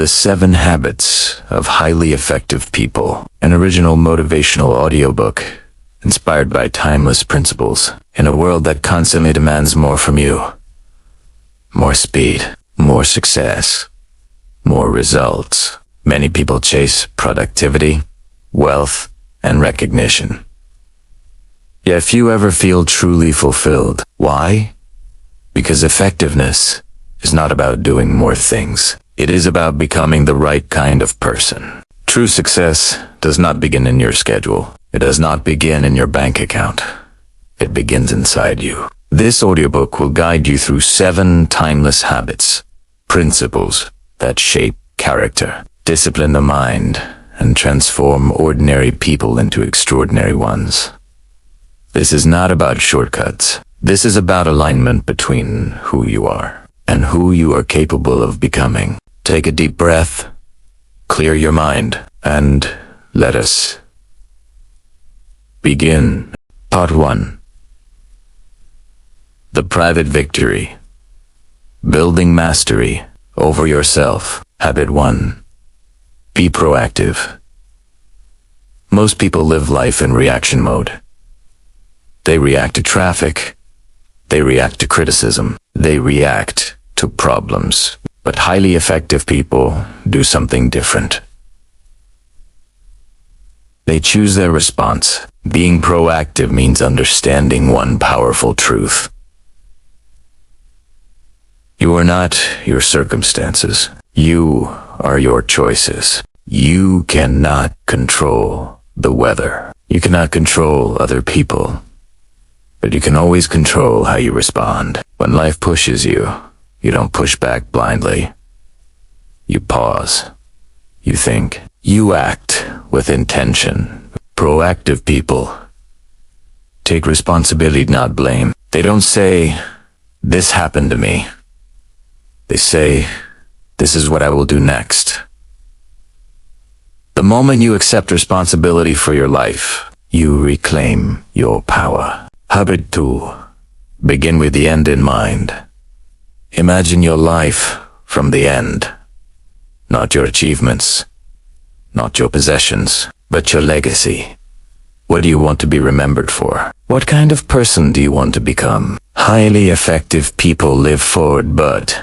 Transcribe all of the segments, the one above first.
The 7 Habits of Highly Effective People, an original motivational audiobook inspired by timeless principles in a world that constantly demands more from you. More speed, more success, more results. Many people chase productivity, wealth, and recognition. Yet few ever feel truly fulfilled. Why? Because effectiveness is not about doing more things. It is about becoming the right kind of person. True success does not begin in your schedule. It does not begin in your bank account. It begins inside you. This audiobook will guide you through 7 timeless habits, principles that shape character, discipline the mind, and transform ordinary people into extraordinary ones. This is not about shortcuts. This is about alignment between who you are and who you are capable of becoming. Take a deep breath, clear your mind, and let us begin. Part 1. The Private Victory. Building Mastery over Yourself. Habit 1. Be proactive. Most people live life in reaction mode. They react to traffic. They react to criticism. They react to problems. But highly effective people do something different. They choose their response. Being proactive means understanding one powerful truth. You are not your circumstances. You are your choices. You cannot control the weather. You cannot control other people. But you can always control how you respond. When life pushes you, you don't push back blindly. You pause. You think. You act with intention. Proactive people take responsibility, not blame. They don't say, "This happened to me." They say, "This is what I will do next." The moment you accept responsibility for your life, you reclaim your power. Habit 2. Begin with the end in mind. Imagine your life from the end. Not your achievements, not your possessions, but your legacy. What do you want to be remembered for? What kind of person do you want to become? Highly effective people live forward but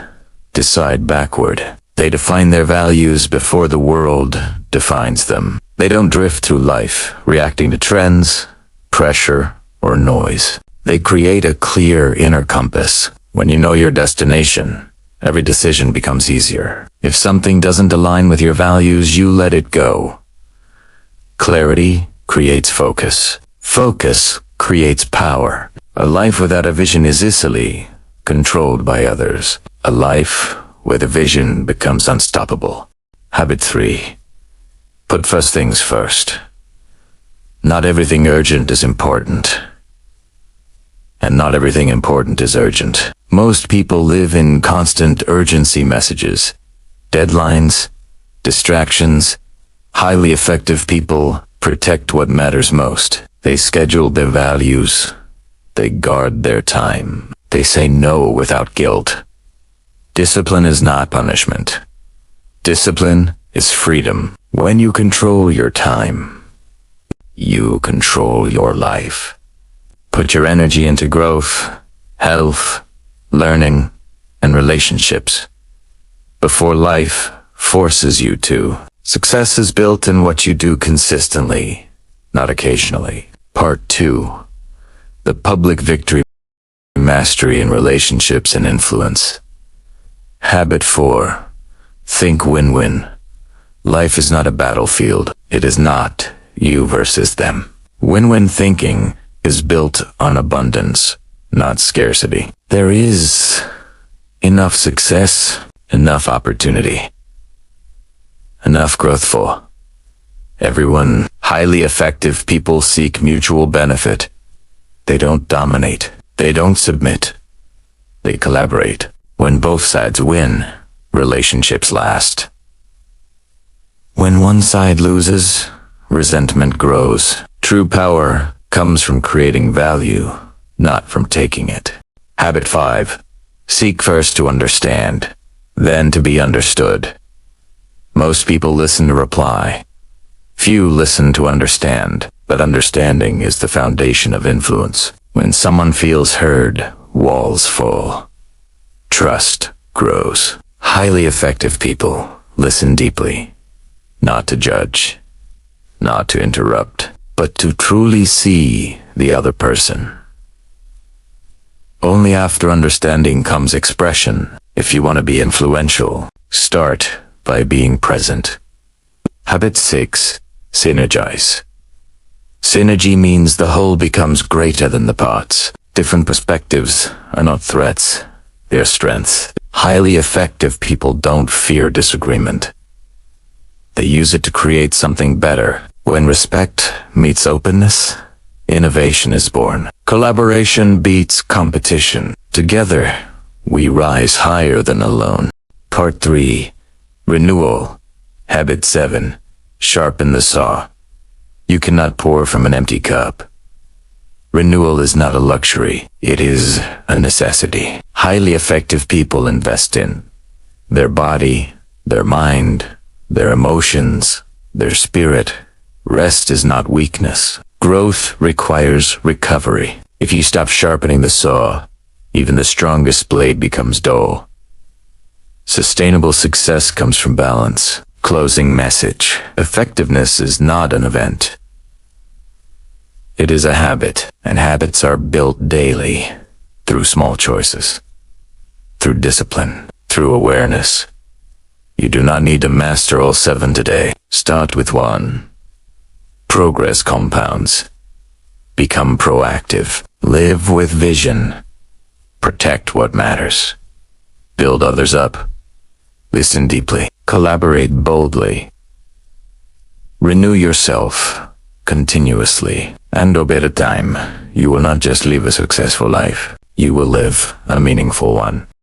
decide backward. They define their values before the world defines them. They don't drift through life, reacting to trends, pressure, or noise. They create a clear inner compass. When you know your destination, every decision becomes easier. If something doesn't align with your values, you let it go. Clarity creates focus. Focus creates power. A life without a vision is easily controlled by others. A life with a vision becomes unstoppable. Habit 3. Put first things first. Not everything urgent is important. And not everything important is urgent. Most people live in constant urgency messages, deadlines, distractions. Highly effective people protect what matters most. They schedule their values. They guard their time. They say no without guilt. Discipline is not punishment. Discipline is freedom. When you control your time, you control your life. Put your energy into growth, health, learning, and relationships before life forces you to. Success is built in what you do consistently, not occasionally. Part 2. The Public Victory. Mastery in Relationships and Influence. Habit 4. Think win-win. Life is not a battlefield. It is not you versus them. Win-win thinking is built on abundance, not scarcity. There is enough success, enough opportunity, enough growth for everyone. Highly effective people seek mutual benefit. They don't dominate. They don't submit. They collaborate. When both sides win, relationships last. When one side loses, resentment grows. True power comes from creating value, not from taking it. Habit 5. Seek first to understand, then to be understood. Most people listen to reply. Few listen to understand, but understanding is the foundation of influence. When someone feels heard, walls fall. Trust grows. Highly effective people listen deeply, not to judge, not to interrupt, but to truly see the other person. Only after understanding comes expression. If you want to be influential, start by being present. Habit 6. Synergize. Synergy means the whole becomes greater than the parts. Different perspectives are not threats, they're strengths. Highly effective people don't fear disagreement. They use it to create something better. When respect meets openness, innovation is born. Collaboration beats competition. Together, we rise higher than alone. Part 3. Renewal. Habit 7. Sharpen the saw. You cannot pour from an empty cup. Renewal is not a luxury, it is a necessity. Highly effective people invest in their body, their mind, their emotions, their spirit. Rest is not weakness. Growth requires recovery. If you stop sharpening the saw, even the strongest blade becomes dull. Sustainable success comes from balance. Closing message. Effectiveness is not an event. It is a habit, and habits are built daily, through small choices, through discipline, through awareness. You do not need to master all 7 today. Start with 1. Progress compounds. Become proactive. Live with vision. Protect what matters. Build others up. Listen deeply. Collaborate boldly. Renew yourself continuously. And over time, you will not just live a successful life, you will live a meaningful one.